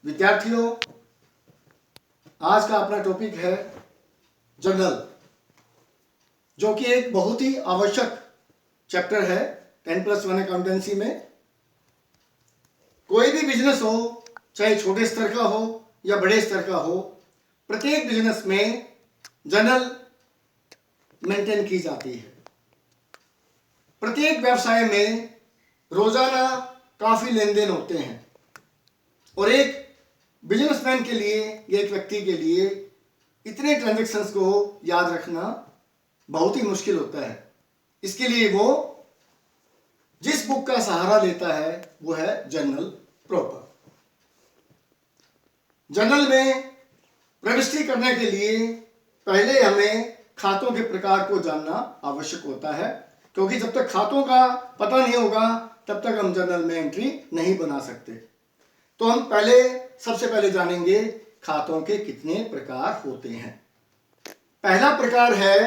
विद्यार्थियों, आज का अपना टॉपिक है जर्नल, जो कि एक बहुत ही आवश्यक चैप्टर है 10+1 अकाउंटेंसी में। कोई भी बिजनेस हो, चाहे छोटे स्तर का हो या बड़े स्तर का हो, प्रत्येक बिजनेस में जर्नल मेंटेन की जाती है। प्रत्येक व्यवसाय में रोजाना काफी लेन देन होते हैं और एक बिजनेसमैन के लिए या एक व्यक्ति के लिए इतने ट्रांजैक्शंस को याद रखना बहुत ही मुश्किल होता है। इसके लिए वो जिस बुक का सहारा लेता है वो है जर्नल प्रॉपर। जर्नल में प्रविष्टि करने के लिए पहले हमें खातों के प्रकार को जानना आवश्यक होता है, क्योंकि जब तक खातों का पता नहीं होगा तब तक हम जर्नल में एंट्री नहीं बना सकते। तो हम सबसे पहले जानेंगे खातों के कितने प्रकार होते हैं। पहला प्रकार है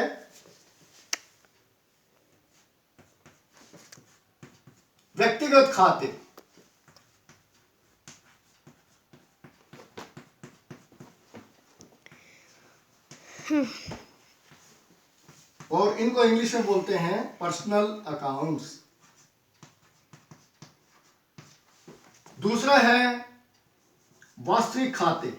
व्यक्तिगत खाते। और इनको इंग्लिश में बोलते हैं पर्सनल अकाउंट्स। दूसरा है वास्तविक खाते।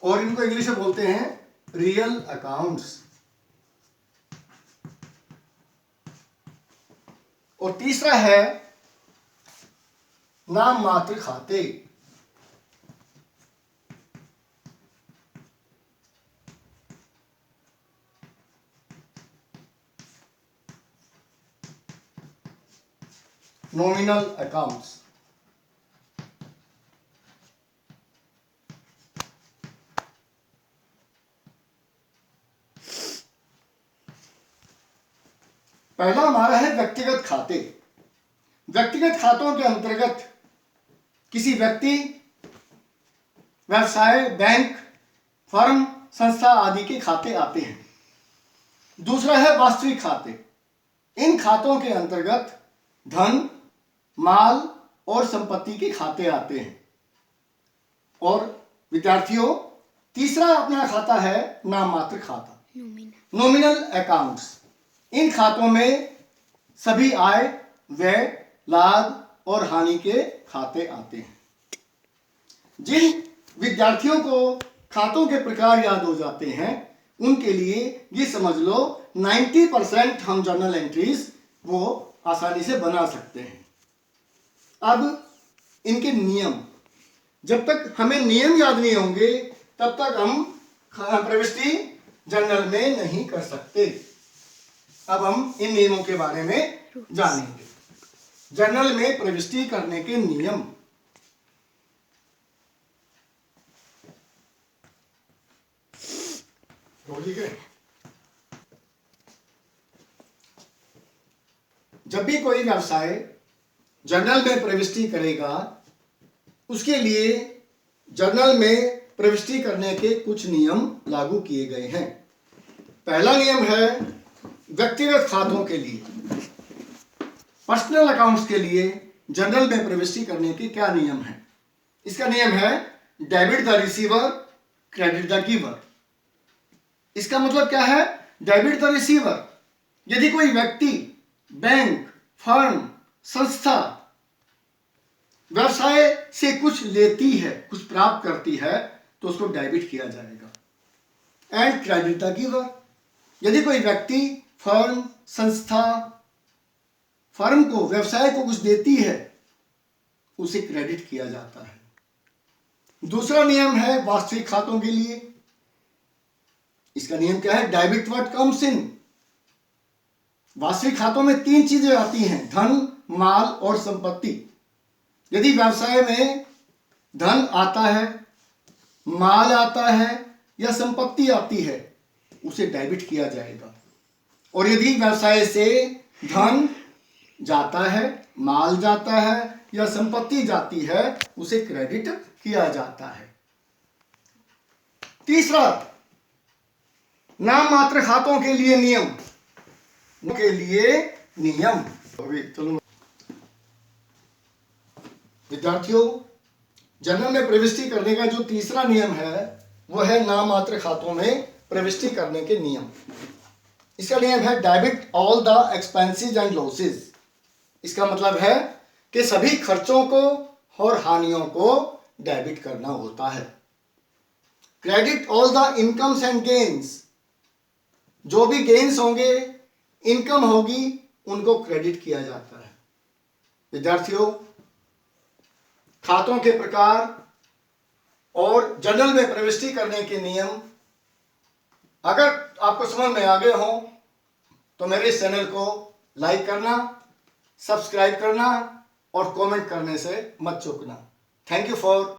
और इनको इंग्लिश में बोलते हैं रियल अकाउंट्स। और तीसरा है नाम मात्र खाते। Nominal accounts. पहला हमारा है व्यक्तिगत खाते। व्यक्तिगत खातों के अंतर्गत किसी व्यक्ति, व्यवसाय, बैंक, फर्म, संस्था आदि के खाते आते हैं। दूसरा है वास्तविक खाते। इन खातों के अंतर्गत धन, माल और संपत्ति के खाते आते हैं। और विद्यार्थियों, तीसरा अपना खाता है नाम मात्र खाता, नॉमिनल अकाउंट्स। इन खातों में सभी आय, व्यय, लाभ और हानि के खाते आते हैं। जिन विद्यार्थियों को खातों के प्रकार याद हो जाते हैं उनके लिए ये समझ लो 90% हम जर्नल एंट्रीज वो आसानी से बना सकते हैं। अब इनके नियम, जब तक हमें नियम याद नहीं होंगे तब तक हम प्रविष्टि जर्नल में नहीं कर सकते। अब हम इन नियमों के बारे में जानेंगे। जर्नल में प्रविष्टि करने के नियम। ठीक है, जब भी कोई व्यवसाय जर्नल में प्रविष्टि करेगा उसके लिए जर्नल में प्रविष्टि करने के कुछ नियम लागू किए गए हैं। पहला नियम है व्यक्तिगत खातों के लिए, पर्सनल अकाउंट्स के लिए जर्नल में प्रविष्टि करने के क्या नियम हैं। इसका नियम है debit the receiver, credit the giver. इसका मतलब क्या है? डेबिट द रिसीवर, यदि कोई व्यक्ति, बैंक, फर्म, संस्था व्यवसाय से कुछ लेती है, कुछ प्राप्त करती है तो उसको डेबिट किया जाएगा। एंड क्रेडिट द गिवर, यदि कोई व्यक्ति, फर्म, संस्था फर्म को, व्यवसाय को कुछ देती है उसे क्रेडिट किया जाता है। दूसरा नियम है वास्तविक खातों के लिए। इसका नियम क्या है? Debit what comes in. वास्तविक खातों में 3 चीजें आती हैं, धन, माल और संपत्ति। यदि व्यवसाय में धन आता है, माल आता है या संपत्ति आती है उसे डेबिट किया जाएगा। और यदि व्यवसाय से धन जाता है, माल जाता है या संपत्ति जाती है उसे क्रेडिट किया जाता है। तीसरा, नाम मात्र खातों के लिए नियम। के लिए नियम। चलो विद्यार्थियों, जनरल में प्रविष्टि करने का जो तीसरा नियम है वो है नाममात्र खातों में प्रविष्टि करने के नियम। इसका नियम है debit all the expenses and losses. इसका मतलब है कि सभी खर्चों को और हानियों को डेबिट करना होता है। Credit all the incomes and gains. जो भी गेन्स होंगे, इनकम होगी, उनको क्रेडिट किया जाता है। विद्यार्थियों, खातों के प्रकार और जर्नल में प्रविष्टि करने के नियम अगर आपको समझ में आ गए हो तो मेरे इस चैनल को लाइक करना, सब्सक्राइब करना और कमेंट करने से मत चूकना। Thank you for